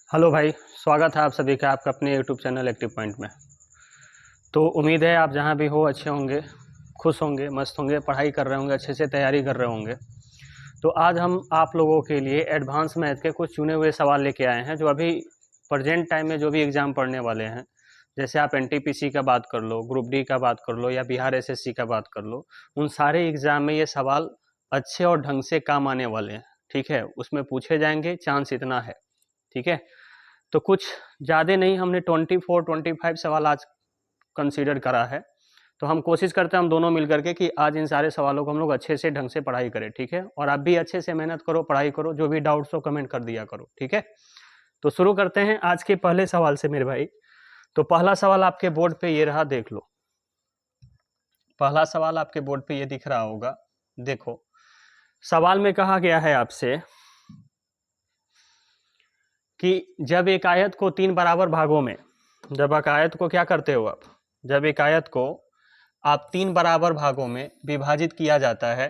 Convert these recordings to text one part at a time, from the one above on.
Hello भाई, स्वागत है आप सभी का आपका अपने यूट्यूब चैनल एक्टिव पॉइंट में। तो उम्मीद है आप जहाँ भी हो अच्छे होंगे, खुश होंगे, मस्त होंगे, पढ़ाई कर रहे होंगे, अच्छे से तैयारी कर रहे होंगे। तो आज हम आप लोगों के लिए एडवांस मैथ के कुछ चुने हुए सवाल लेके आए हैं जो अभी प्रेजेंट टाइम में जो भी एग्ज़ाम पढ़ने वाले हैं, जैसे आप एनटीपीसी का बात कर लो, ग्रुप डी का बात कर लो या बिहार एसएससी का बात कर लो, उन सारे एग्ज़ाम में ये सवाल अच्छे और ढंग से काम आने वाले हैं। ठीक है, उसमें पूछे जाएंगे, चांस इतना है। ठीक है, तो कुछ ज़्यादा नहीं, हमने 24-25 सवाल आज कंसीडर करा है। तो हम कोशिश करते हैं हम दोनों मिल करके कि आज इन सारे सवालों को हम लोग अच्छे से ढंग से पढ़ाई करें। ठीक है, और आप भी अच्छे से मेहनत करो, पढ़ाई करो, जो भी डाउट्स हो कमेंट कर दिया करो। ठीक है, तो शुरू करते हैं आज के पहले सवाल से मेरे भाई। तो पहला सवाल आपके बोर्ड पे ये रहा, देख लो। पहला सवाल आपके बोर्ड पे ये दिख रहा होगा, देखो। सवाल में कहा गया है आपसे कि जब एक आयत को 3 बराबर भागों में, जब एक आयत को क्या करते हो आप, जब एक आयत को आप 3 बराबर भागों में विभाजित किया जाता है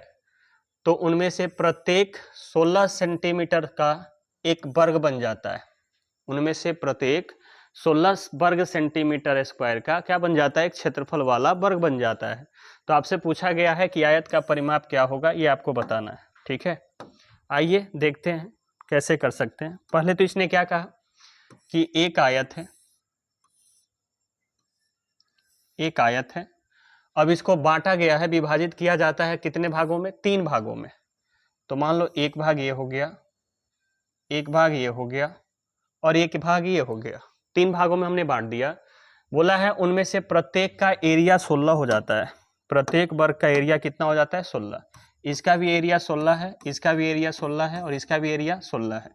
तो उनमें से प्रत्येक 16 सेंटीमीटर का एक वर्ग बन जाता है। उनमें से प्रत्येक 16 वर्ग सेंटीमीटर स्क्वायर का क्या बन जाता है, एक क्षेत्रफल वाला वर्ग बन जाता है। तो आपसे पूछा गया है कि आयत का परिमाप क्या होगा, ये आपको बताना है। ठीक है, आइए देखते हैं कैसे कर सकते हैं। पहले तो इसने क्या कहा कि एक आयत है, एक आयत है। अब इसको बांटा गया है, विभाजित किया जाता है कितने भागों में, 3 भागों में। तो मान लो एक भाग ये हो गया, एक भाग ये हो गया और एक भाग ये हो गया। 3 भागों में हमने बांट दिया। बोला है उनमें से प्रत्येक का एरिया 16 हो जाता है। प्रत्येक वर्ग का एरिया कितना हो जाता है, 16। इसका भी एरिया 16 है, इसका भी एरिया 16 है और इसका भी एरिया 16 है।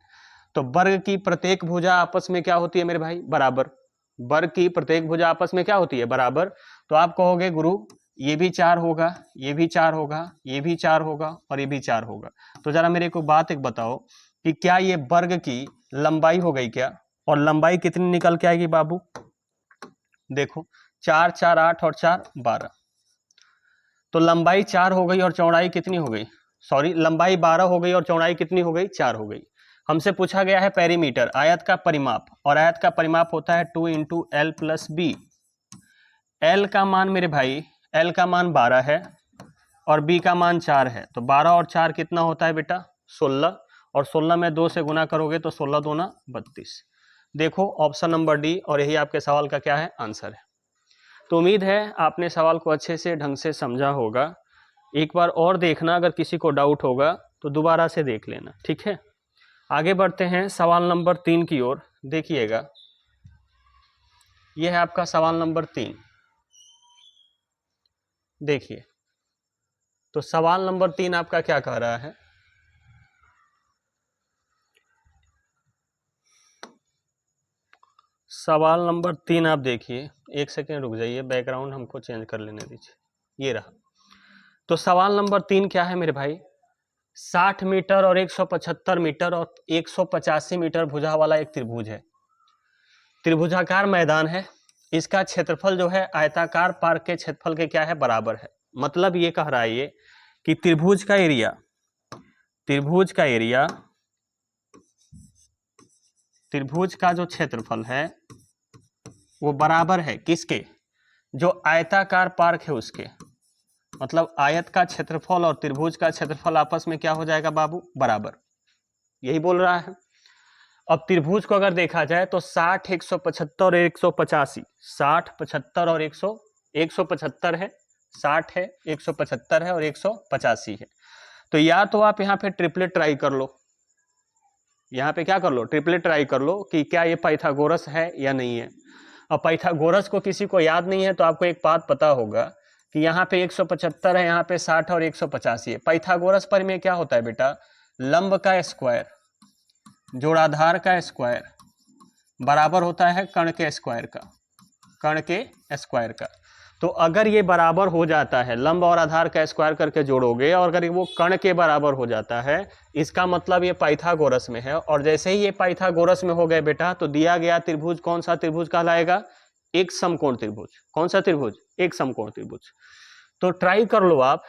तो वर्ग की प्रत्येक भुजा आपस में क्या होती है मेरे भाई, बराबर। वर्ग की प्रत्येक भुजा आपस में क्या होती है, बराबर। तो आप कहोगे गुरु ये भी 4 होगा, ये भी 4 होगा, ये भी 4 होगा और ये भी 4 होगा। तो जरा मेरे को बात एक बताओ कि क्या ये वर्ग की लंबाई हो गई क्या, और लंबाई कितनी निकल के आएगी बाबू, देखो 4 4 8 और 4 12। तो लंबाई 4 हो गई और चौड़ाई कितनी हो गई, सॉरी लंबाई 12 हो गई और चौड़ाई कितनी हो गई, 4 हो गई। हमसे पूछा गया है पेरीमीटर, आयत का परिमाप, और आयत का परिमाप होता है 2 into L plus B. L का मान मेरे भाई, एल का मान 12 है और बी का मान 4 है। तो 12 और 4 कितना होता है बेटा, 16। और 16 में 2 से गुना करोगे तो 16 दूना 32। देखो ऑप्शन नंबर डी, और यही आपके सवाल का क्या है, आंसर है। तो उम्मीद है आपने सवाल को अच्छे से ढंग से समझा होगा। एक बार और देखना, अगर किसी को डाउट होगा तो दोबारा से देख लेना। ठीक है, आगे बढ़ते हैं सवाल नंबर 3 की ओर। देखिएगा, यह है आपका सवाल नंबर 3। देखिए, तो सवाल नंबर 3 आपका क्या कह रहा है, सवाल नंबर 3 आप देखिए। एक सेकेंड रुक जाइए, बैकग्राउंड हमको चेंज कर लेने दीजिए। ये रहा। तो सवाल नंबर 3 क्या है मेरे भाई, 60 मीटर और 175 मीटर और 185 मीटर भुजा वाला एक त्रिभुज है। त्रिभुजाकार मैदान है, इसका क्षेत्रफल जो है आयताकार पार्क के क्षेत्रफल के क्या है, बराबर है। मतलब ये कह रहा है ये कि त्रिभुज का एरिया, त्रिभुज का एरिया, त्रिभुज का जो क्षेत्रफल है वो बराबर है किसके, जो आयताकार पार्क है उसके। मतलब आयत का क्षेत्रफल और त्रिभुज का क्षेत्रफल आपस में क्या हो जाएगा बाबू, बराबर। यही बोल रहा है। अब त्रिभुज को अगर देखा जाए तो 60 175 और 185, 60 75 और 175 है, 60 है, 175 है और 185 है। तो या तो आप यहाँ पे ट्रिपलेट ट्राई कर लो, यहाँ पे क्या कर लो, ट्रिपलेट ट्राई कर लो कि क्या ये पाइथागोरस है या नहीं है। अब पाइथागोरस को किसी को याद नहीं है तो आपको एक बात पता होगा कि यहाँ पे 175 है, यहाँ पे 60 और 185 है। पाइथागोरस पर में क्या होता है बेटा, लंब का स्क्वायर जोड़ाधार का स्क्वायर बराबर होता है कर्ण के स्क्वायर का, कर्ण के स्क्वायर का। तो अगर ये बराबर हो जाता है, लंब और आधार का स्क्वायर करके जोड़ोगे, और अगर वो कर्ण के बराबर हो जाता है, इसका मतलब ये पाइथागोरस में है। और जैसे ही ये पाइथागोरस में हो गए बेटा, तो दिया गया त्रिभुज कौन सा त्रिभुज कहलाएगा, एक समकोण त्रिभुज। कौन सा त्रिभुज, एक समकोण त्रिभुज। तो ट्राई कर लो आप।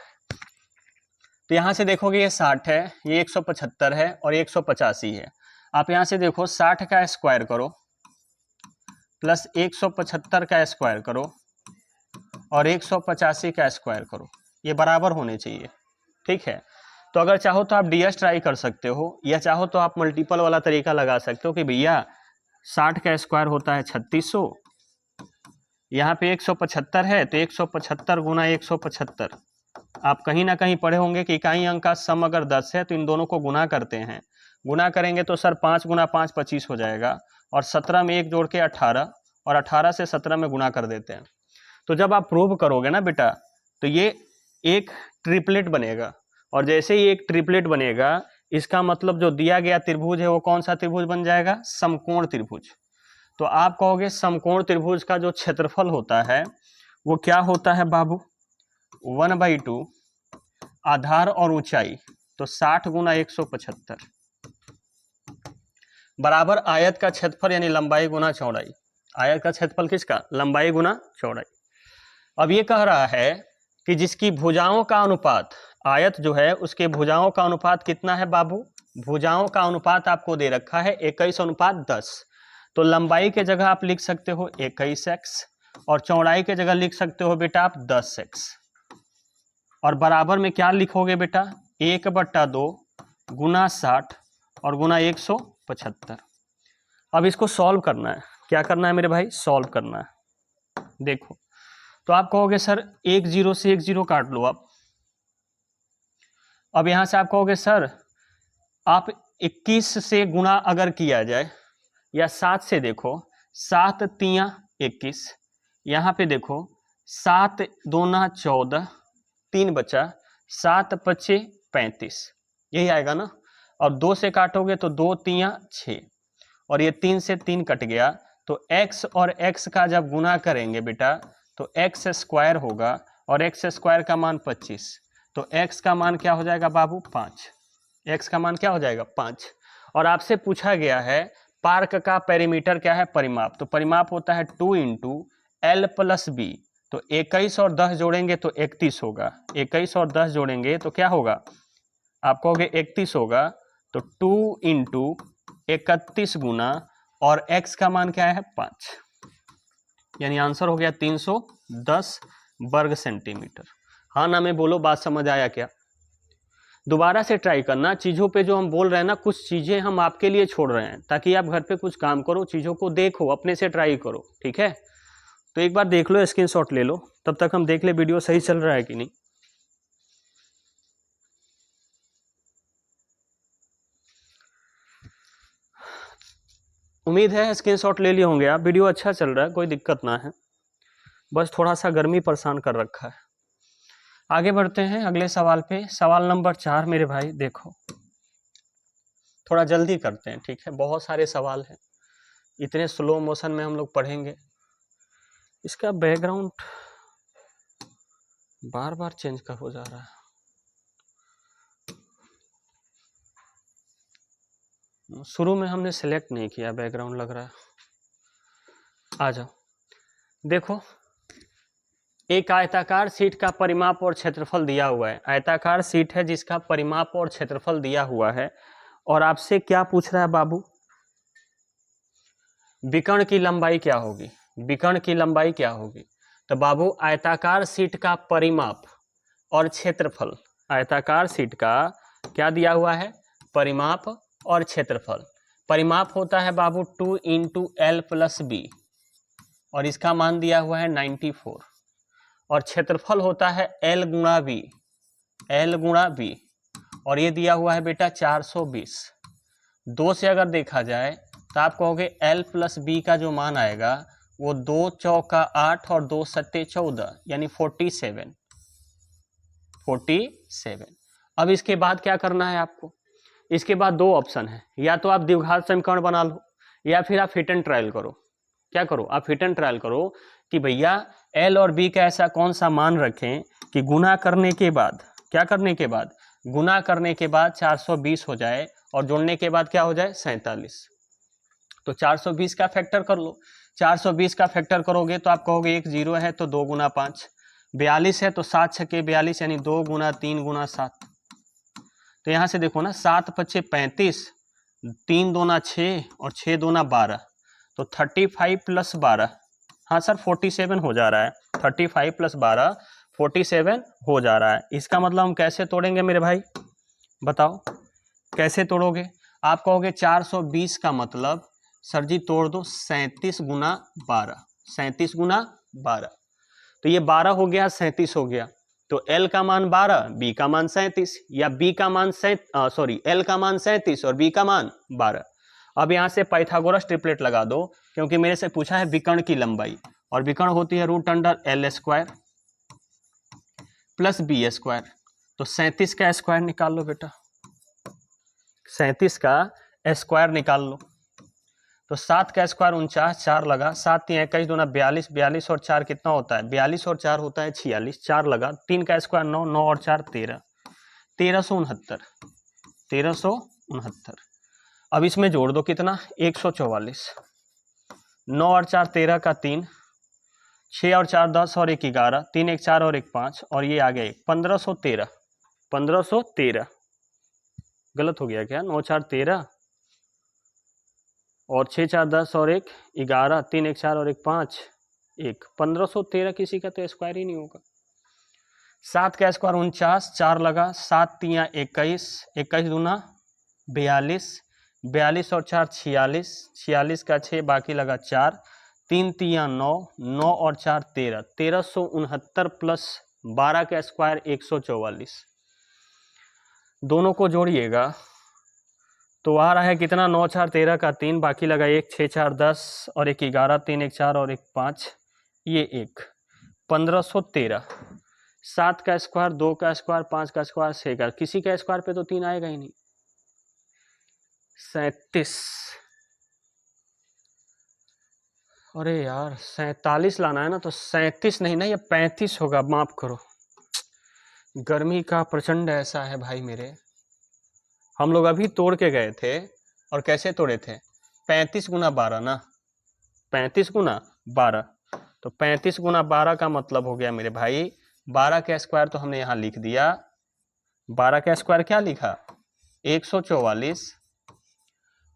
तो यहां से देखोगे ये 60 है, ये 175 है और 185 है। आप यहाँ से देखो 60 का स्क्वायर करो प्लस 175 का स्क्वायर करो और 185 का स्क्वायर करो, ये बराबर होने चाहिए। ठीक है, तो अगर चाहो तो आप डीएस ट्राई कर सकते हो, या चाहो तो आप मल्टीपल वाला तरीका लगा सकते हो कि भैया 60 का स्क्वायर होता है 3600, यहाँ पे 175 है तो 175 गुना 175। आप कहीं ना कहीं पढ़े होंगे कि इकाई अंक का सम अगर 10 है तो इन दोनों को गुना करते हैं, गुना करेंगे तो सर 5 गुना 5 25 हो जाएगा, और 17 में 1 जोड़ के 18, और 18 से 17 में गुना कर देते हैं। तो जब आप प्रूव करोगे ना बेटा तो ये एक ट्रिपलेट बनेगा, और जैसे ही एक ट्रिपलेट बनेगा इसका मतलब जो दिया गया त्रिभुज है वो कौन सा त्रिभुज बन जाएगा? समकोण त्रिभुज। तो आप कहोगे समकोण त्रिभुज का जो क्षेत्रफल होता है वो क्या होता है बाबू? 1/2 आधार और ऊंचाई, तो 60 गुना 175 बराबर आयत का क्षेत्रफल यानी लंबाई गुना चौड़ाई। आयत का क्षेत्रफल किसका? लंबाई गुना चौड़ाई। अब ये कह रहा है कि जिसकी भुजाओं का अनुपात, आयत जो है उसके भुजाओं का अनुपात कितना है बाबू? भुजाओं का अनुपात आपको दे रखा है 21:10, तो लंबाई के जगह आप लिख सकते हो 21x और चौड़ाई के जगह लिख सकते हो बेटा आप 10x, और बराबर में क्या लिखोगे बेटा? 1/2 गुना 60 और गुना 175। अब इसको सॉल्व करना है। क्या करना है मेरे भाई? सॉल्व करना है। देखो तो आप कहोगे सर 1 0 से 1 0 काट लो आप। अब यहां से आप कहोगे सर आप 21 से गुना अगर किया जाए, या 7 से देखो, 7 तियां 21, यहाँ पे देखो 7 दूना 14, 3 बचा, 7 पचे 35, यही आएगा ना। और 2 से काटोगे तो 2 तियां 6, और ये 3 से 3 कट गया, तो x और x का जब गुना करेंगे बेटा तो x स्क्वायर होगा, और x स्क्वायर का मान 25, तो x का मान क्या हो जाएगा बाबू? 5। x का मान क्या हो जाएगा? 5। और आपसे पूछा गया है पार्क का पेरीमीटर क्या है? परिमाप। तो परिमाप होता है 2 × L + B, तो 21 और 10 जोड़ेंगे तो 31 होगा, 21 और 10 जोड़ेंगे तो क्या होगा? आप कहोगे 31 होगा, तो 2 × 31 गुना, और x का मान क्या है? 5, यानी आंसर हो गया 310 वर्ग सेंटीमीटर। हाँ ना में बोलो, बात समझ आया क्या? दोबारा से ट्राई करना। चीज़ों पे जो हम बोल रहे हैं ना, कुछ चीज़ें हम आपके लिए छोड़ रहे हैं ताकि आप घर पे कुछ काम करो, चीज़ों को देखो, अपने से ट्राई करो, ठीक है? तो एक बार देख लो, स्क्रीनशॉट ले लो, तब तक हम देख ले वीडियो सही चल रहा है कि नहीं। उम्मीद है स्क्रीनशॉट ले लिए होंगे आप। वीडियो अच्छा चल रहा है, कोई दिक्कत ना है, बस थोड़ा सा गर्मी परेशान कर रखा है। आगे बढ़ते हैं अगले सवाल पे। सवाल नंबर 4 मेरे भाई देखो, थोड़ा जल्दी करते हैं, ठीक है? बहुत सारे सवाल हैं, इतने स्लो मोशन में हम लोग पढ़ेंगे। इसका बैकग्राउंड बार बार चेंज कर हो जा रहा है। शुरू में हमने सेलेक्ट नहीं किया, बैकग्राउंड लग रहा है। आ जाओ, देखो एक आयताकार शीट का परिमाप और क्षेत्रफल दिया हुआ है। आयताकार शीट है जिसका परिमाप और क्षेत्रफल दिया हुआ है, और आपसे क्या पूछ रहा है बाबू? विकर्ण की लंबाई क्या होगी? विकर्ण की लंबाई क्या होगी? तो बाबू आयताकार शीट का परिमाप और क्षेत्रफल, आयताकार शीट का क्या दिया हुआ है? परिमाप और क्षेत्रफल। परिमाप होता है बाबू 2 × L + B, और इसका मान दिया हुआ है 94, और क्षेत्रफल होता है L × B, L × B, और ये दिया हुआ है बेटा 420। 2 से अगर देखा जाए तो आप कहोगे L + B का जो मान आएगा वो 2 चौका 8 और 2 सत्ते 14, यानी 47। अब इसके बाद क्या करना है आपको? इसके बाद 2 ऑप्शन है, या तो आप द्विघात समीकरण बना लो, या फिर आप हिट एंड ट्रायल करो। क्या करो? आप हिट एंड ट्रायल करो कि भैया L और B का ऐसा कौन सा मान रखें कि गुना करने के बाद, क्या करने के बाद? गुना करने के बाद 420 हो जाए, और जोड़ने के बाद क्या हो जाए? 47। तो 420 का फैक्टर कर लो। 420 का फैक्टर करोगे तो आप कहोगे 1 0 है तो 2 × 5, 42 है तो 7 छके 42, यानी 2 × 3 × 7। तो यहाँ से देखो ना, 7 × 5 = 35, 3 दूना 6 और 6 दूना 12, तो 35 प्लस 12, हाँ सर 47 हो जा रहा है। 35 प्लस 12 47 हो जा रहा है। इसका मतलब हम कैसे तोड़ेंगे मेरे भाई, बताओ कैसे तोड़ोगे? आप कहोगे 420 का मतलब सर जी तोड़ दो 37 गुना 12, 37 गुना 12, तो ये 12 हो गया 37 हो गया, तो L का मान 12, B का मान 37, या B का मान L का मान 37 और B का मान 12। अब यहाँ से पाइथागोरस ट्रिपलेट लगा दो, क्योंकि मेरे से पूछा है विकर्ण की लंबाई, और विकर्ण होती है root under L square plus B square. तो 37 का स्क्वायर निकाल लो बेटा, 37 का स्क्वायर निकाल लो। तो 7 का स्क्वायर 49, 4 लगा, 7 3 21 दूना 42, 42 और 4 कितना होता है, 42 और 4 होता है 46, 4 लगा, 3 का स्क्वायर 9, 9 और 4 13, 1369, 1369। अब इसमें जोड़ दो कितना, 144, 9 और 4 13 का 3, 6 और 4 10 और 1 11, 3 1 4 और 1 5, और ये आ गया 1513, 1513। गलत हो गया क्या, 9 4 13 और 6 4 10 और 1 11, 3 1 4 और 1 5, 1513 किसी का तो स्क्वायर ही नहीं होगा। 7 का स्क्वायर 49, 4 लगा, 7 3 21, 21 दूना 42, 42 और 4 46, 46 का 6 बाकी लगा 4, 3 3 9, 9 और 4 13, 1369 प्लस 12 का स्क्वायर 144। दोनों को जोड़िएगा तो आ रहा है कितना, 9 4 13 का 3 बाकी लगा 1, 6 4 10 और 1 11, 3 1 4 और 1 5, ये 1513। 7 का स्क्वायर, 2 का स्क्वायर, 5 का स्क्वायर, 6 का, किसी का स्क्वायर पे तो 3 आएगा ही नहीं। 37, अरे यार 47 लाना है ना, तो 37 नहीं ना, ये 35 होगा, माफ करो। गर्मी का प्रचंड ऐसा है भाई मेरे, हम लोग अभी तोड़ के गए थे, और कैसे तोड़े थे, 35 गुना 12 ना, 35 गुना 12, तो 35 गुना 12 का मतलब हो गया मेरे भाई 12 का स्क्वायर तो हमने यहाँ लिख दिया, 12 का स्क्वायर क्या लिखा 144,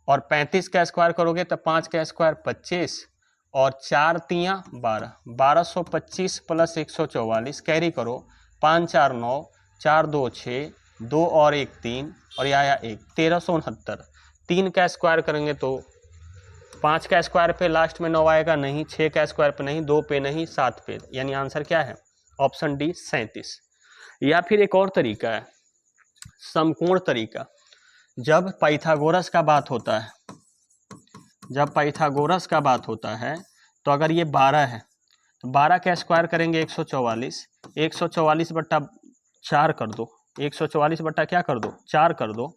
और 35 का स्क्वायर करोगे तो 5 का स्क्वायर 25 और 4 3 12, 1225 प्लस 144, कैरी करो 5 4 9, 4 2 6, 2 और 1 3, और यह आया 1, 1369। 3 का स्क्वायर करेंगे तो 5 का स्क्वायर पे लास्ट में 9 आएगा नहीं, 6 का स्क्वायर पे नहीं, 2 पे नहीं, 7 पे, यानी आंसर क्या है, ऑप्शन डी 37। या फिर एक और तरीका है, समकोण तरीका। जब पाइथागोरस का बात होता है, जब पाइथागोरस का बात होता है, तो अगर ये 12 है तो 12 का स्क्वायर करेंगे 144, 144 बट्टा 4 कर दो, 144 बट्टा क्या कर दो, 4 कर दो,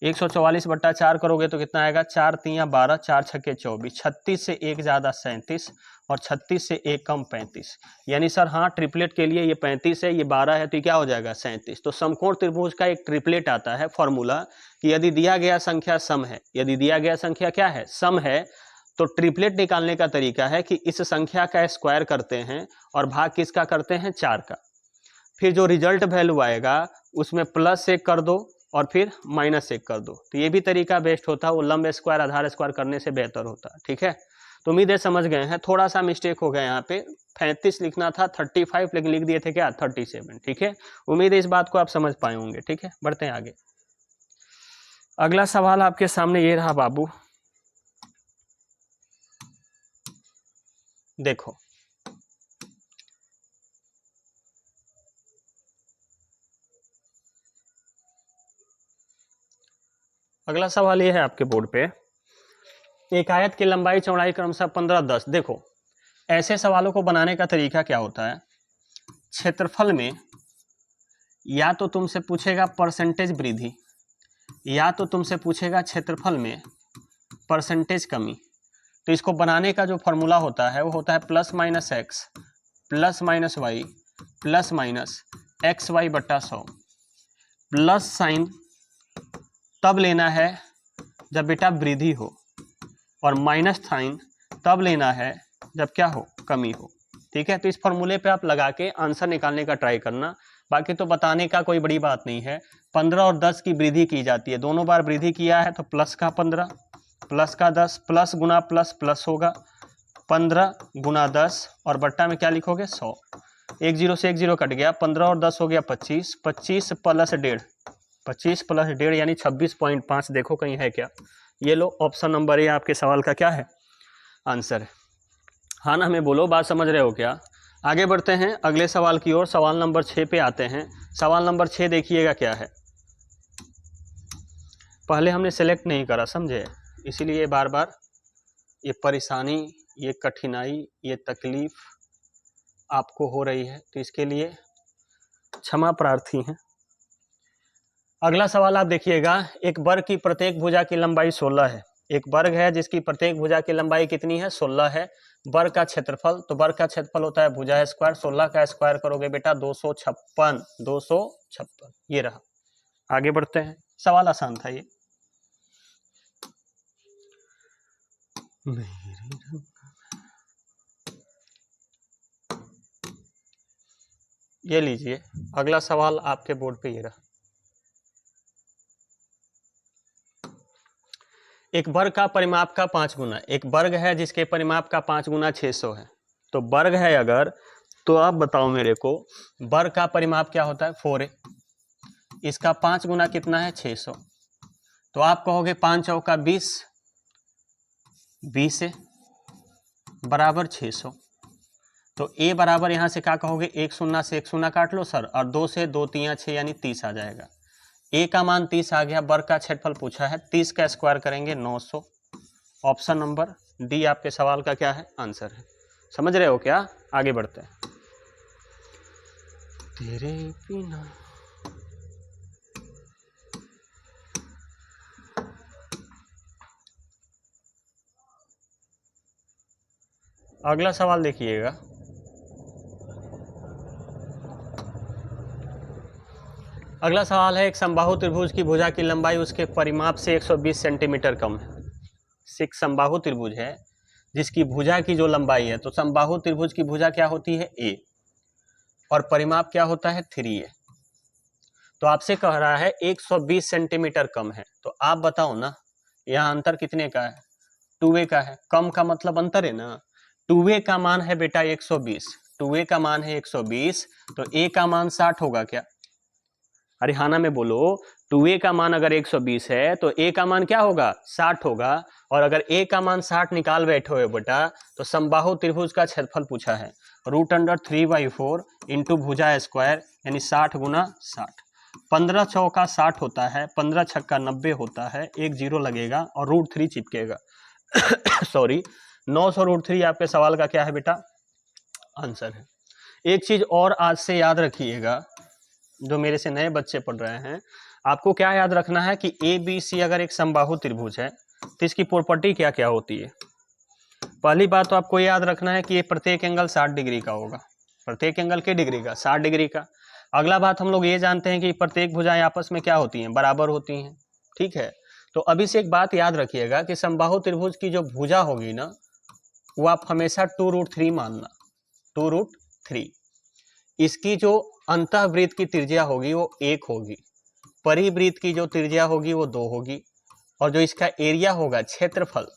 144 बट्टा 4 करोगे तो कितना आएगा, 4 3 12, 4 छक्के 24, 36 से 1 ज़्यादा 37, और 36 से 1 कम 35, यानी सर हाँ ट्रिपलेट के लिए ये 35 है, ये 12 है, तो क्या हो जाएगा 37। तो समकोण त्रिभुज का एक ट्रिपलेट आता है फॉर्मूला कि यदि दिया गया संख्या सम है, यदि दिया गया संख्या क्या है, सम है, तो ट्रिपलेट निकालने का तरीका है कि इस संख्या का स्क्वायर करते हैं और भाग किसका करते हैं, 4 का, फिर जो रिजल्ट वैल्यू आएगा उसमें +1 कर दो और फिर -1 कर दो। तो ये भी तरीका बेस्ट होता है, वो लंब स्क्वायर आधार स्क्वायर करने से बेहतर होता है। ठीक है, तो उम्मीद है समझ गए हैं। थोड़ा सा मिस्टेक हो गया यहाँ पे, 35 लिखना था 35, लेकिन लिख दिए थे क्या 37। ठीक है, उम्मीद है इस बात को आप समझ पाए होंगे। ठीक है, बढ़ते हैं आगे। अगला सवाल आपके सामने ये रहा बाबू, देखो अगला सवाल ये है आपके बोर्ड पे, एक आयत की लंबाई चौड़ाई क्रमशः 15 10। देखो ऐसे सवालों को बनाने का तरीका क्या होता है, क्षेत्रफल में या तो तुमसे पूछेगा परसेंटेज वृद्धि, या तो तुमसे पूछेगा क्षेत्रफल में परसेंटेज कमी। तो इसको बनाने का जो फॉर्मूला होता है वो होता है +-x +-y +-xy बट्टा 100। प्लस साइन तब लेना है जब बेटा वृद्धि हो, और माइनस साइन तब लेना है जब क्या हो, कमी हो। ठीक है, तो इस फॉर्मूले पे आप लगा के आंसर निकालने का ट्राई करना। बाकी तो बताने का कोई बड़ी बात नहीं है। 15 और 10 की वृद्धि की जाती है, दोनों बार वृद्धि किया है तो प्लस का 15 प्लस का 10 प्लस गुना प्लस प्लस होगा 15 गुना 10 और बट्टा में क्या लिखोगे 100। एक जीरो से एक जीरो कट गया, 15 और 10 हो गया 25, 25 प्लस 1.5, 25 प्लस 1.5 यानी 26.5। देखो कहीं है क्या? ये लो ऑप्शन नंबर ए आपके सवाल का क्या है आंसर है। हाँ ना, हमें बोलो, बात समझ रहे हो क्या? आगे बढ़ते हैं अगले सवाल की ओर। सवाल नंबर 6 पे आते हैं। सवाल नंबर 6 देखिएगा क्या है। पहले हमने सेलेक्ट नहीं करा, समझे, इसीलिए बार बार ये परेशानी, ये कठिनाई, ये तकलीफ आपको हो रही है, तो इसके लिए क्षमा प्रार्थी हैं। अगला सवाल आप देखिएगा। एक वर्ग की प्रत्येक भुजा की लंबाई 16 है। एक वर्ग है जिसकी प्रत्येक भुजा की लंबाई कितनी है? 16 है। वर्ग का क्षेत्रफल, तो वर्ग का क्षेत्रफल होता है भुजा स्क्वायर, 16 का स्क्वायर करोगे बेटा 256, 256 ये रहा। आगे बढ़ते हैं, सवाल आसान था ये लीजिए अगला सवाल आपके बोर्ड पे ये रहा। एक वर्ग का परिमाप का 5 गुना, एक वर्ग है जिसके परिमाप का 5 गुना 600 है। तो वर्ग है अगर, तो आप बताओ मेरे को, वर्ग का परिमाप क्या होता है? 4a। इसका 5 गुना कितना है? 600। तो आप कहोगे 5 चौका 20, 20 बराबर 600। तो a बराबर यहाँ से क्या कहोगे? एक शून्य से एक शून्य काट लो सर, और 2 से 2 3 6 यानी 30 आ जाएगा। a का मान 30 आ गया। वर्ग का क्षेत्रफल पूछा है, 30 का स्क्वायर करेंगे 900। ऑप्शन नंबर डी आपके सवाल का क्या है? आंसर है। समझ रहे हो क्या? आगे बढ़ते हैं। तेरे बिना अगला सवाल देखिएगा। अगला सवाल है, एक समबाहु त्रिभुज की भुजा की लंबाई उसके परिमाप से 120 सेंटीमीटर कम है। एक समबाहु त्रिभुज है जिसकी भुजा की जो लंबाई है, तो समबाहु त्रिभुज की भुजा क्या होती है? a, और परिमाप क्या होता है? 3a। तो आपसे कह रहा है 120 सेंटीमीटर कम है, तो आप बताओ ना, यहाँ अंतर कितने का है? 2a का है। कम का मतलब अंतर है ना। 2a का मान है बेटा 120, 2a का मान है 120, तो a का मान 60 होगा क्या? अरे हाँ ना में बोलो, 2a का मान अगर 120 है तो a का मान क्या होगा? 60 होगा। और अगर a का मान 60 निकाल बैठे हो बेटा, तो समबाहु त्रिभुज का क्षेत्रफल पूछा है, √3/4 इंटू भुजा स्क्वायर यानी 60 गुना 60। 15 चौका 60 होता है, 15 छक्का 90 होता है, एक जीरो लगेगा और √3 चिपकेगा। सॉरी, 900 √3 आपके सवाल का क्या है बेटा? आंसर है। एक चीज और आज से याद रखिएगा, जो मेरे से नए बच्चे पढ़ रहे हैं, आपको क्या याद रखना है कि ए बी सी अगर एक समबाहु त्रिभुज है तो इसकी प्रॉपर्टी क्या क्या होती है। पहली बात तो आपको याद रखना है कि ये प्रत्येक एंगल 60 डिग्री का होगा। प्रत्येक एंगल के डिग्री का? 60 डिग्री का। अगला बात हम लोग ये जानते हैं कि प्रत्येक भुजाएं आपस में क्या होती हैं? बराबर होती हैं। ठीक है, तो अभी से एक बात याद रखिएगा कि समबाहु त्रिभुज की जो भुजा होगी ना, वो आप हमेशा 2√3 मानना, 2√3। इसकी जो अंतःवृत्त की त्रिज्या होगी वो 1 होगी, परिवृत्त की जो त्रिज्या होगी वो 2 होगी, और जो इसका एरिया होगा, क्षेत्रफल,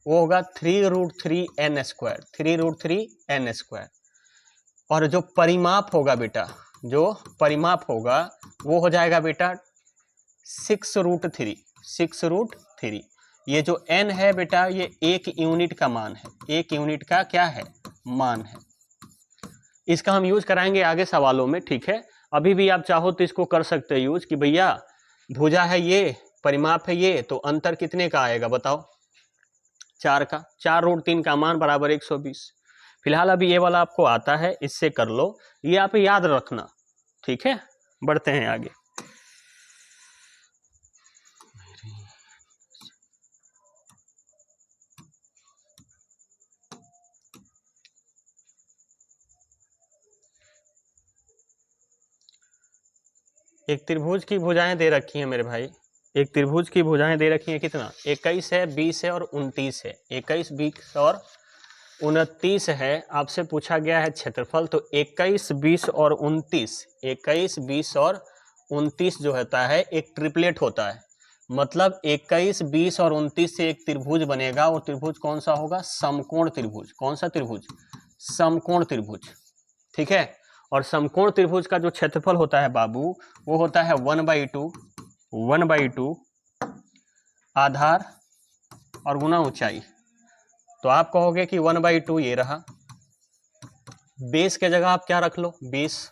वो होगा 3√3n², 3√3n²। और जो परिमाप होगा बेटा, जो परिमाप होगा वो हो जाएगा बेटा 6√3, 6√3। ये जो n है बेटा, ये 1 यूनिट का मान है, 1 यूनिट का क्या है? मान है। इसका हम यूज कराएंगे आगे सवालों में, ठीक है। अभी भी आप चाहो तो इसको कर सकते हैं यूज कि भैया भुजा है ये, परिमाप है ये, तो अंतर कितने का आएगा बताओ? 4 का। 4√3 का मान बराबर 120। फिलहाल अभी ये वाला आपको आता है, इससे कर लो, ये आप याद रखना, ठीक है। बढ़ते हैं आगे। एक त्रिभुज की भुजाएं दे रखी हैं मेरे भाई, एक त्रिभुज की भुजाएं दे रखी हैं कितना? 21 है, 20 है और 29 है। 21, 20 और 29 है, आपसे पूछा गया है क्षेत्रफल, तो 21, 20 और 29, 21, 20 और 29 जो होता है एक ट्रिपलेट होता है। मतलब 21, 20 और 29 से एक त्रिभुज बनेगा। वो त्रिभुज कौन सा होगा? समकोण त्रिभुज। कौन सा त्रिभुज? समकोण त्रिभुज। ठीक है। और समकोण त्रिभुज का जो क्षेत्रफल होता है बाबू, वो होता है 1/2 आधार और गुना ऊंचाई। तो आप कहोगे कि 1/2 ये रहा, बेस के जगह आप क्या रख लो? 20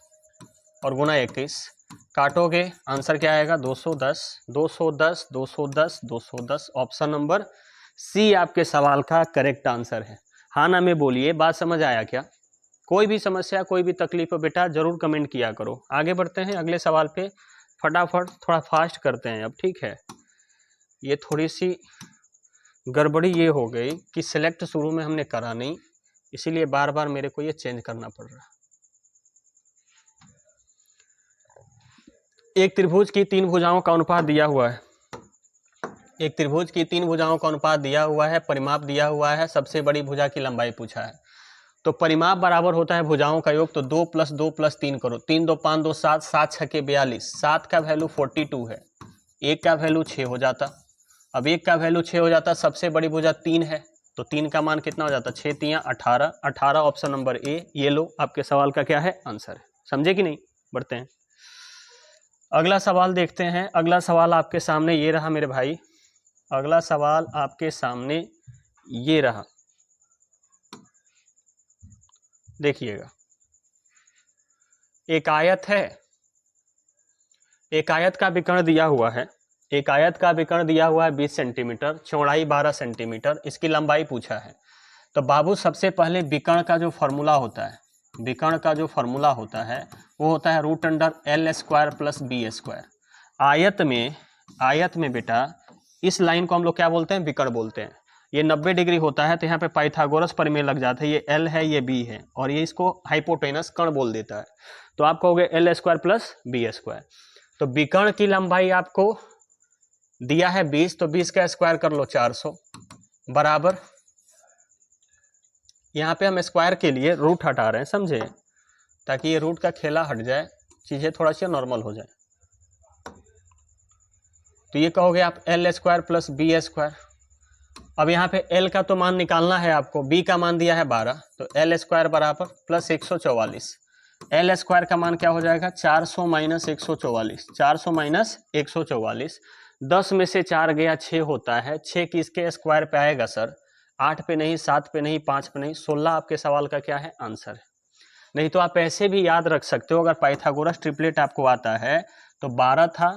और गुना 21, काटोगे आंसर क्या आएगा? 210, 210, 210, 210। ऑप्शन नंबर सी आपके सवाल का करेक्ट आंसर है। हाँ ना में बोलिए, बात समझ आया क्या? कोई भी समस्या, कोई भी तकलीफ हो बेटा जरूर कमेंट किया करो। आगे बढ़ते हैं अगले सवाल पे, फटाफट थोड़ा फास्ट करते हैं अब, ठीक है। ये थोड़ी सी गड़बड़ी ये हो गई कि सिलेक्ट शुरू में हमने करा नहीं, इसीलिए बार बार मेरे को ये चेंज करना पड़ रहा। एक त्रिभुज की 3 भुजाओं का अनुपात दिया हुआ है। एक त्रिभुज की 3 भुजाओं का अनुपात दिया हुआ है, परिमाप दिया हुआ है, सबसे बड़ी भुजा की लंबाई पूछा है। तो परिमाप बराबर होता है भुजाओं का योग, तो 2 + 2 + 3 करो। 3 2 5 2 7, 7 6 के 42, 7 का वैल्यू 42 है, 1 का वैल्यू 6 हो जाता। अब 1 का वैल्यू 6 हो जाता, सबसे बड़ी भुजा 3 है, तो 3 का मान कितना हो जाता? 6 3 18, 18 ऑप्शन नंबर ए। ये लो आपके सवाल का क्या है? आंसर है। समझे कि नहीं? बढ़ते हैं अगला सवाल देखते हैं। अगला सवाल आपके सामने ये रहा मेरे भाई, अगला सवाल आपके सामने ये रहा, देखिएगा। एक आयत है, एक आयत का विकर्ण दिया हुआ है, एक आयत का विकर्ण दिया हुआ है 20 सेंटीमीटर, चौड़ाई 12 सेंटीमीटर, इसकी लंबाई पूछा है। तो बाबू सबसे पहले विकर्ण का जो फॉर्मूला होता है, विकर्ण का जो फॉर्मूला होता है वो होता है √L² + B²। आयत में बेटा इस लाइन को हम लोग क्या बोलते हैं? विकर्ण बोलते हैं। ये 90 डिग्री होता है, तो यहाँ पे पाइथागोरस प्रमेय लग जाता है। ये L है, ये B है, और ये इसको हाइपोटेनस कर्ण बोल देता है। तो आप कहोगे L² + B²। तो विकर्ण की लंबाई आपको दिया है 20, तो 20 का स्क्वायर कर लो 400, बराबर, यहाँ पे हम स्क्वायर के लिए रूट हटा रहे हैं, समझे, ताकि ये रूट का खेला हट जाए, चीजें थोड़ा सा नॉर्मल हो जाए। तो ये कहोगे आप L² + B²। अब यहाँ पे L का तो मान निकालना है आपको, B का मान दिया है 12, तो L² बराबर +144। L² का मान क्या हो जाएगा? 400 - 144, 400 - 144। 10 में से 4 गया 6 होता है, 6 किसके स्क्वायर पे आएगा सर? 8 पे नहीं, 7 पे नहीं, 5 पे नहीं, 16 आपके सवाल का क्या है? आंसर है। नहीं तो आप ऐसे भी याद रख सकते हो, अगर पाइथागोरस ट्रिपलेट आपको आता है तो 12 था,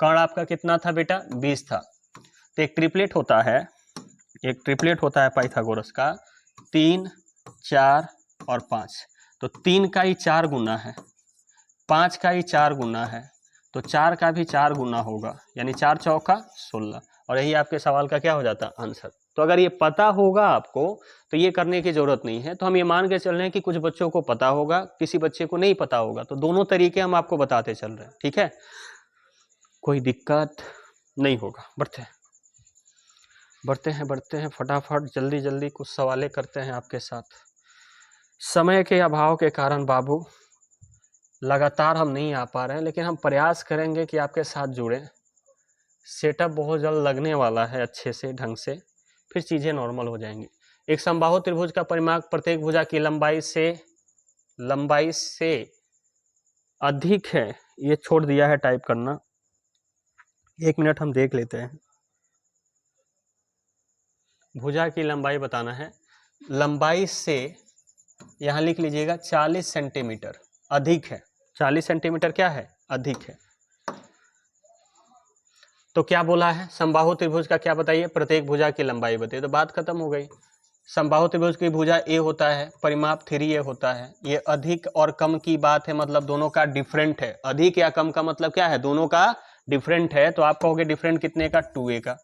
कर्ण आपका कितना था बेटा? 20 था। तो एक ट्रिपलेट होता है पाइथागोरस का 3, 4 और 5। तो 3 का ही 4 गुना है, 5 का ही 4 गुना है, तो 4 का भी 4 गुना होगा, यानी 4 चौका 16, और यही आपके सवाल का क्या हो जाता? आंसर। तो अगर ये पता होगा आपको तो ये करने की जरूरत नहीं है। तो हम ये मान के चल रहे हैं कि कुछ बच्चों को पता होगा, किसी बच्चे को नहीं पता होगा, तो दोनों तरीके हम आपको बताते चल रहे हैं, ठीक है, कोई दिक्कत नहीं होगा। बढ़ते हैं फटाफट, जल्दी जल्दी कुछ सवालें करते हैं आपके साथ। समय के अभाव के कारण बाबू लगातार हम नहीं आ पा रहे हैं, लेकिन हम प्रयास करेंगे कि आपके साथ जुड़े। सेटअप बहुत जल्द लगने वाला है अच्छे से, ढंग से, फिर चीज़ें नॉर्मल हो जाएंगी। एक समबाहु त्रिभुज का परिमाप प्रत्येक भुजा की लंबाई से अधिक है, ये छोड़ दिया है टाइप करना, 1 मिनट हम देख लेते हैं। भुजा की लंबाई बताना है, लंबाई से यहाँ लिख लीजिएगा 40 सेंटीमीटर अधिक है। 40 सेंटीमीटर क्या है? अधिक है। तो क्या बोला है? समबाहु त्रिभुज का क्या बताइए? प्रत्येक भुजा की लंबाई बताइए, तो बात खत्म हो गई। समबाहु त्रिभुज की भुजा ए होता है, परिमाप 3a होता है। ये अधिक और कम की बात है, मतलब दोनों का डिफरेंट है। अधिक या कम का मतलब क्या है? दोनों का डिफरेंट है। तो आप कहोगे डिफरेंट कितने का? 2a का।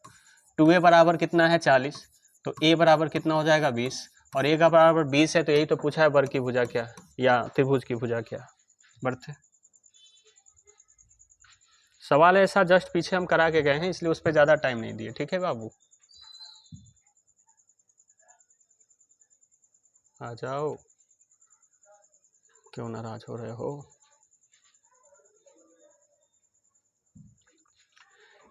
2a बराबर कितना है? 40, तो a बराबर कितना हो जाएगा? 20, और a का बराबर 20 है, तो यही तो पूछा है, वर्ग की भुजा क्या या त्रिभुज की भुजा क्या। बढ़ते सवाल ऐसा जस्ट पीछे हम करा के गए हैं, इसलिए उस पर ज्यादा टाइम नहीं दिए, ठीक है बाबू। आ जाओ, क्यों नाराज हो रहे हो।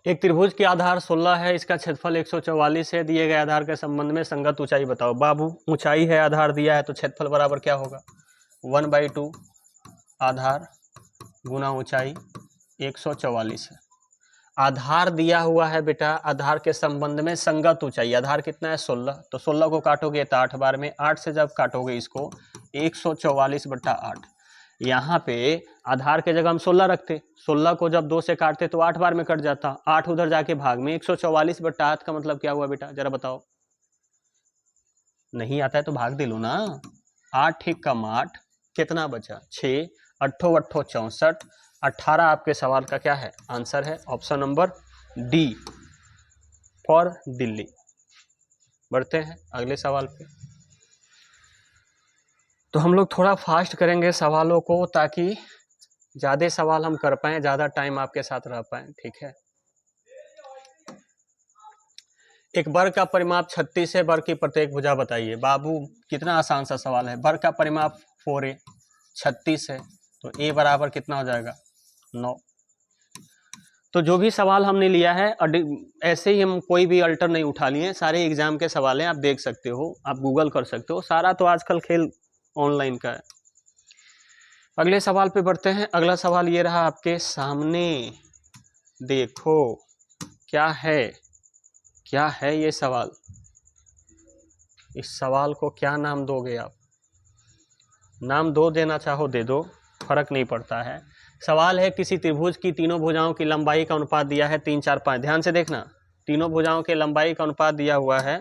एक त्रिभुज की आधार 16 है, इसका क्षेत्रफल 144 है, दिए गए आधार के संबंध में संगत ऊंचाई बताओ। बाबू ऊंचाई है, आधार दिया है, तो क्षेत्रफल बराबर क्या होगा, 1/2 आधार गुना ऊंचाई 144 है। आधार दिया हुआ है बेटा, आधार के संबंध में संगत ऊंचाई, आधार कितना है 16, तो 16 को काटोगे तो 8 बार में, 8 से जब काटोगे इसको 144/8। यहाँ पे आधार के जगह हम 16 रखते, 16 को जब 2 से काटते तो 8 बार में कट जाता, 8 उधर जाके भाग में, 144/8 का मतलब क्या हुआ बेटा, जरा बताओ। नहीं आता है तो भाग दे लो ना, 8 एक कम 8 कितना बचा 6, 8 8 64, 18 आपके सवाल का क्या है आंसर है, option number D for Delhi. बढ़ते हैं अगले सवाल पे। तो हम लोग थोड़ा फास्ट करेंगे सवालों को ताकि ज्यादा सवाल हम कर पाए, ज्यादा टाइम आपके साथ रह पाए, ठीक है। एक वर्ग का परिमाप 36 है, वर्ग की प्रत्येक भुजा बताइए। बाबू कितना आसान सा सवाल है, वर्ग का परिमाप 4a 36 है, तो a बराबर कितना हो जाएगा 9। तो जो भी सवाल हमने लिया है ऐसे ही हम कोई भी अल्टर नहीं उठा लिए, सारे एग्जाम के सवाल हैं, आप देख सकते हो, आप गूगल कर सकते हो, सारा तो आजकल खेल ऑनलाइन का है। अगले सवाल पे बढ़ते हैं। अगला सवाल ये रहा आपके सामने, देखो क्या है, क्या है ये सवाल, इस सवाल को क्या नाम दोगे आप, नाम दो देना चाहो दे दो, फर्क नहीं पड़ता है। सवाल है किसी त्रिभुज की तीनों भुजाओं की लंबाई का अनुपात दिया है 3 4 5। ध्यान से देखना, तीनों भुजाओं के लंबाई का अनुपात दिया हुआ है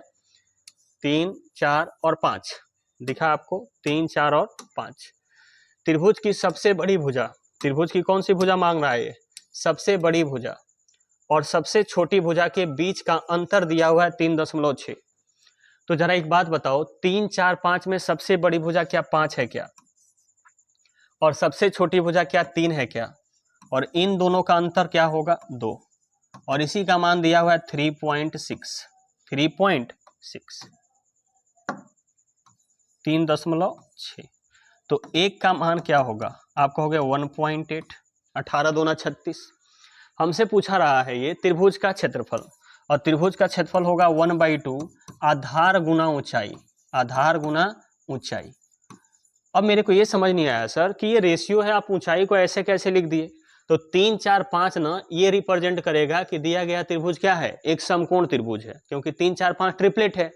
3 4 और 5, दिखा आपको 3 4 और 5। त्रिभुज की सबसे बड़ी भुजा, त्रिभुज की कौन सी भुजा मांग रहा है ये, सबसे बड़ी भुजा और सबसे छोटी भुजा के बीच का अंतर दिया हुआ है 3.6। तो जरा एक बात बताओ, 3 4 5 में सबसे बड़ी भुजा क्या 5 है क्या, और सबसे छोटी भुजा क्या 3 है क्या, और इन दोनों का अंतर क्या होगा 2, और इसी का मान दिया हुआ है 3.6, 3.6। तो एक का मान क्या होगा, आप कहोगे 1.8, 18 दूना 36। हमसे पूछा रहा है ये त्रिभुज का क्षेत्रफल, और त्रिभुज का क्षेत्रफल होगा 1/2 आधार गुना ऊंचाई, आधार गुना ऊंचाई। अब मेरे को ये समझ नहीं आया सर कि ये रेशियो है, आप ऊंचाई को ऐसे कैसे लिख दिए। तो 3 4 5 ना ये रिप्रेजेंट करेगा कि दिया गया त्रिभुज क्या है, एक समकोण त्रिभुज है, क्योंकि 3 4 5 ट्रिपलेट है।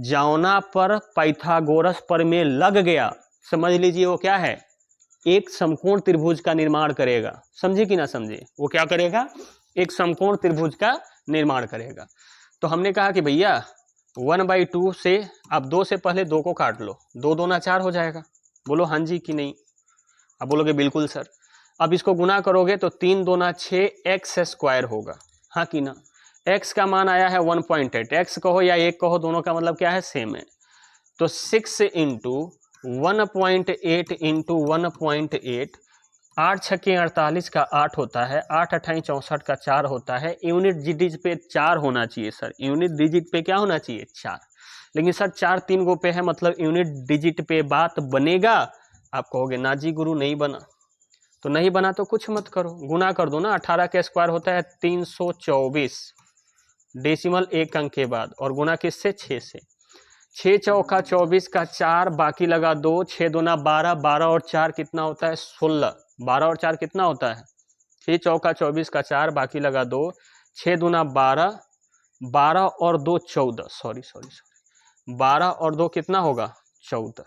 जौना पर पाइथागोरस प्रमेय लग गया, समझ लीजिए वो क्या है, एक समकोण त्रिभुज का निर्माण करेगा। समझे कि ना समझे, वो क्या करेगा, एक समकोण त्रिभुज का निर्माण करेगा। तो हमने कहा कि भैया 1/2 से आप 2 से पहले 2 को काट लो, 2 दूना 4 हो जाएगा। बोलो हाँ जी कि नहीं, अब बोलोगे बिल्कुल सर। अब इसको गुना करोगे तो 3 दूना 6 एक्स स्क्वायर होगा, हाँ कि ना। x का मान आया है 1.8, x कहो या 1 कहो, दोनों का मतलब क्या है सेम है। तो 6 इंटू 1.8 इंटू 1.8, 8 छक्के 48 का 8 होता है, 8 अट्ठाई 64 का 4 होता है। यूनिट डिजिट पे 4 होना चाहिए सर, यूनिट डिजिट पे क्या होना चाहिए 4, लेकिन सर 4 3 गो पे है, मतलब यूनिट डिजिट पे बात बनेगा। आप कहोगे ना जी गुरु नहीं बना, तो नहीं बना तो कुछ मत करो, गुना कर दो ना। 18 का स्क्वायर होता है 324 डेसिमल 1 अंक के बाद, और गुना किससे 6 से। 6 चौका 24 का 4, बाकी लगा 2, 6 दूना 12, 12 और 4 कितना होता है 16, 12 और 4 कितना होता है 6 चौका 24 का 4, बाकी लगा 2, 6 दूना 12, 12 और 2 14, सॉरी 12 और 2 कितना होगा 14,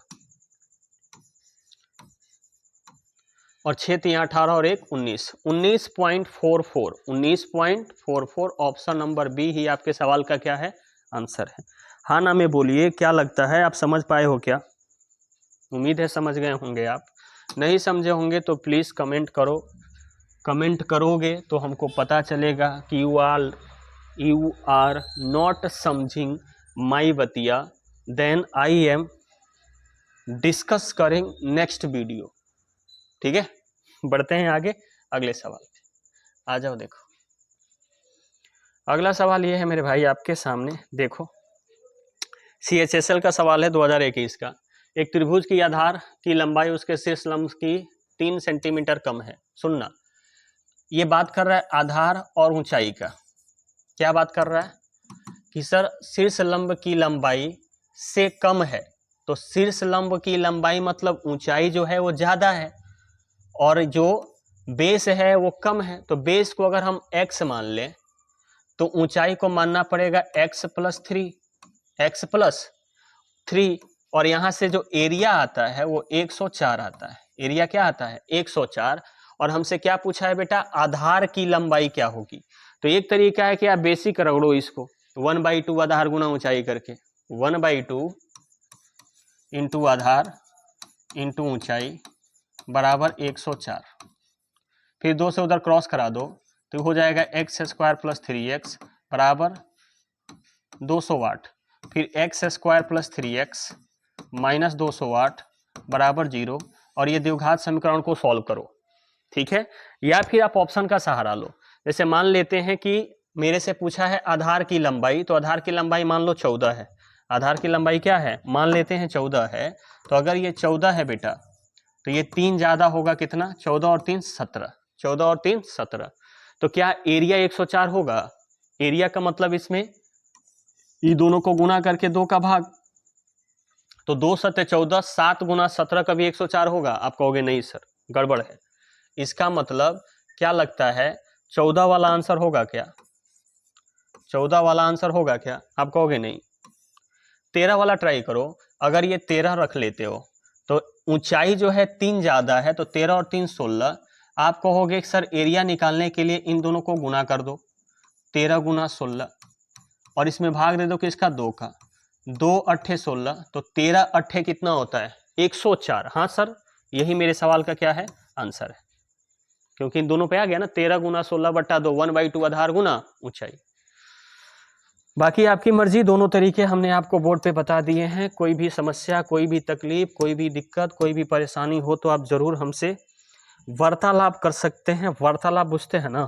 और 6 3 18 और 1 19, 19.44, 19.44 ऑप्शन नंबर बी ही आपके सवाल का क्या है आंसर है। हाँ ना में बोलिए, क्या लगता है आप समझ पाए हो क्या, उम्मीद है समझ गए होंगे। आप नहीं समझे होंगे तो प्लीज़ कमेंट करो, कमेंट करोगे तो हमको पता चलेगा कि यू आर नॉट समझिंग माई बतिया, देन आई एम डिस्कस करेंग नेक्स्ट वीडियो, ठीक है। बढ़ते हैं आगे अगले सवाल पे, आ जाओ। देखो अगला सवाल ये है मेरे भाई आपके सामने, देखो CHSL का सवाल है 2021 का। एक त्रिभुज की आधार की लंबाई उसके शीर्ष लंब की 3 सेंटीमीटर कम है। सुनना, ये बात कर रहा है आधार और ऊंचाई का। क्या बात कर रहा है कि सर शीर्ष लंब की लंबाई से कम है, तो शीर्ष लंब की लंबाई मतलब ऊंचाई जो है वो ज्यादा है और जो बेस है वो कम है। तो बेस को अगर हम x मान लें तो ऊंचाई को मानना पड़ेगा x प्लस 3, और यहाँ से जो एरिया आता है वो 104 आता है। एरिया क्या आता है? 104। और हमसे क्या पूछा है बेटा? आधार की लंबाई क्या होगी। तो एक तरीका है कि आप बेसिक रगड़ो इसको, 1/2 आधार गुना ऊंचाई करके, 1/2 इंटू आधार इंटू ऊंचाई बराबर 104। फिर 2 से उधर क्रॉस करा दो तो हो जाएगा x² प्लस 3x बराबर 200 वाट। फिर x² प्लस 3x माइनस 200 वाट बराबर 0। और ये द्विघात समीकरण को सॉल्व करो, ठीक है। या फिर आप ऑप्शन का सहारा लो। जैसे मान लेते हैं कि मेरे से पूछा है आधार की लंबाई, तो आधार की लंबाई मान लो 14 है। आधार की लंबाई क्या है? मान लेते हैं 14 है। तो अगर ये 14 है बेटा तो ये 3 ज्यादा होगा कितना? 14 और 3 17। 14 और 3 17। तो क्या एरिया 104 होगा? एरिया का मतलब इसमें ये दोनों को गुना करके 2 का भाग, तो 2 7 14, 7 गुना 17 का भी 104 होगा। आप कहोगे नहीं सर गड़बड़ है। इसका मतलब क्या लगता है 14 वाला आंसर होगा क्या? 14 वाला आंसर होगा क्या? आप कहोगे नहीं। 13 वाला ट्राई करो। अगर ये 13 रख लेते हो तो ऊंचाई जो है 3 ज्यादा है, तो 13 और 3 16। आप कहोगे सर एरिया निकालने के लिए इन दोनों को गुना कर दो, 13 गुना 16, और इसमें भाग दे दो किसका? 2 का। 2 8 16, तो 13 8 कितना होता है? 104। हाँ सर, यही मेरे सवाल का क्या है? आंसर है, क्योंकि इन दोनों पे आ गया ना, 13 गुना 16 बट्टा 2, 1/2 आधार गुना ऊंचाई। बाकी आपकी मर्जी, दोनों तरीके हमने आपको बोर्ड पे बता दिए हैं। कोई भी समस्या, कोई भी तकलीफ, कोई भी दिक्कत, कोई भी परेशानी हो तो आप जरूर हमसे वार्तालाप कर सकते हैं। वार्तालाप बुझते हैं ना?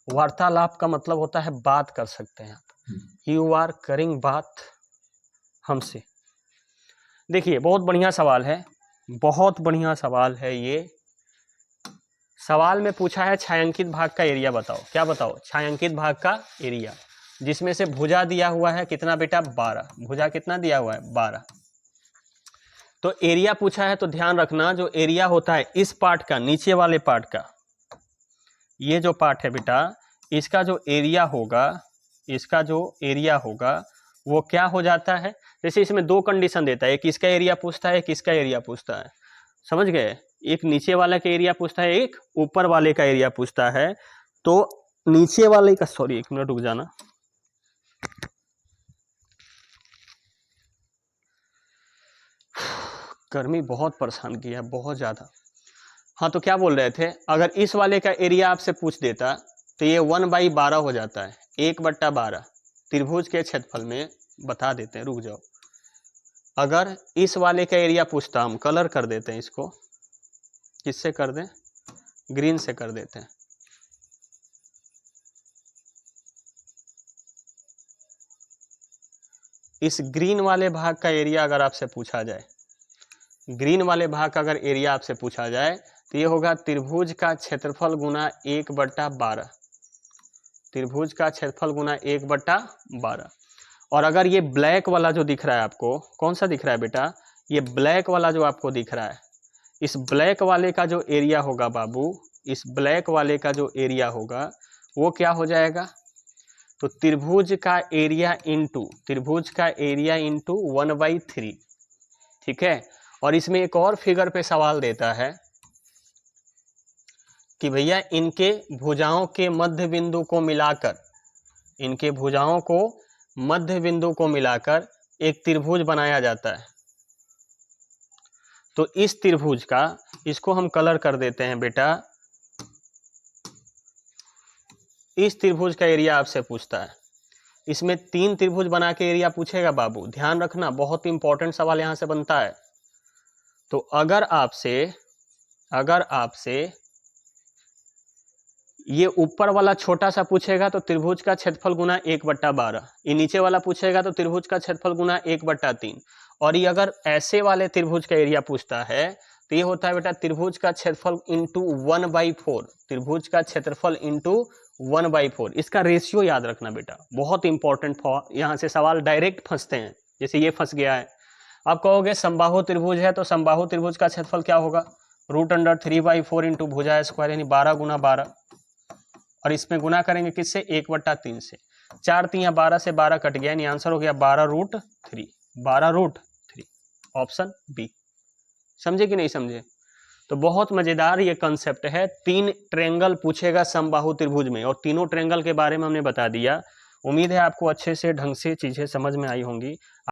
वार्तालाप का मतलब होता है बात कर सकते हैं आप। यू आर करिंग बात हमसे। देखिए बहुत बढ़िया सवाल है, बहुत बढ़िया सवाल है ये। सवाल में पूछा है छायांकित भाग का एरिया बताओ। क्या बताओ? छायांकित भाग का एरिया, जिसमें से भुजा दिया हुआ है कितना बेटा? 12। भुजा कितना दिया हुआ है? 12। तो एरिया पूछा है तो ध्यान रखना, जो एरिया होता है इस पार्ट का, नीचे वाले पार्ट का, ये जो पार्ट है बेटा, इसका जो एरिया होगा, इसका जो एरिया होगा वो क्या हो जाता है? जैसे इसमें 2 कंडीशन देता है, एक इसका एरिया पूछता है, एक इसका एरिया पूछता है। समझ गए? एक नीचे वाले का एरिया पूछता है, एक ऊपर वाले का एरिया पूछता है। तो नीचे वाले का, सॉरी 1 मिनट रुक जाना, गर्मी बहुत परेशान किया, बहुत ज्यादा। हाँ तो क्या बोल रहे थे, अगर इस वाले का एरिया आपसे पूछ देता तो ये 1/12 हो जाता है, 1/12 त्रिभुज के क्षेत्रफल में। बता देते हैं, रुक जाओ। अगर इस वाले का एरिया पूछता, हम कलर कर देते हैं इसको, किससे कर दें? ग्रीन से कर देते हैं। इस ग्रीन वाले भाग का एरिया अगर आपसे पूछा जाए, ग्रीन वाले भाग का अगर एरिया आपसे पूछा जाए तो ये होगा त्रिभुज का क्षेत्रफल गुना 1/12। त्रिभुज का क्षेत्रफल गुना 1/12। और अगर ये ब्लैक वाला जो दिख रहा है आपको, कौन सा दिख रहा है बेटा? ये ब्लैक वाला जो आपको दिख रहा है, इस ब्लैक वाले का जो एरिया होगा बाबू, इस ब्लैक वाले का जो एरिया होगा वो क्या हो जाएगा? तो त्रिभुज का एरिया इंटू, त्रिभुज का एरिया इंटू 1/3। ठीक है। और इसमें एक और फिगर पे सवाल देता है कि भैया इनके भुजाओं के मध्य बिंदु को मिलाकर, इनके भुजाओं को मध्य बिंदु को मिलाकर एक त्रिभुज बनाया जाता है। तो इस त्रिभुज का, इसको हम कलर कर देते हैं बेटा, इस त्रिभुज का एरिया आपसे पूछता है। इसमें 3 त्रिभुज बना के एरिया पूछेगा बाबू, ध्यान रखना, बहुत इंपॉर्टेंट सवाल यहां से बनता है। तो अगर आपसे ये ऊपर वाला छोटा सा पूछेगा तो त्रिभुज का क्षेत्रफल गुना 1/12, ये नीचे वाला पूछेगा तो त्रिभुज का क्षेत्रफल गुना 1/3। और ये अगर ऐसे वाले त्रिभुज का एरिया पूछता है तो ये होता है बेटा त्रिभुज का क्षेत्रफल इंटू 1/4, त्रिभुज का क्षेत्रफल इंटू 1/4। इसका रेशियो याद रखना बेटा, बहुत इंपॉर्टेंट। यहाँ से सवाल डायरेक्ट फंसते हैं, जैसे ये फंस गया है। आप कहोगे समबाहु त्रिभुज है तो समबाहु त्रिभुज का क्षेत्रफल क्या होगा, √3/4 इंटू भुजा स्क्वायर यानी 12 गुना 12, और इसमें गुना करेंगे किससे, 1/3 से। 4 3 12 से 12 कट गया, यानी आंसर हो गया 12√3, 12√3, ऑप्शन बी। समझे कि नहीं समझे? तो बहुत मजेदार ये कंसेप्ट है। 3 ट्रायंगल पूछेगा समबाहु त्रिभुज में, और तीनों ट्रायंगल के बारे में हमने बता दिया। उम्मीद है आपको अच्छे से ढंग से चीजें समझ में आई होंगी।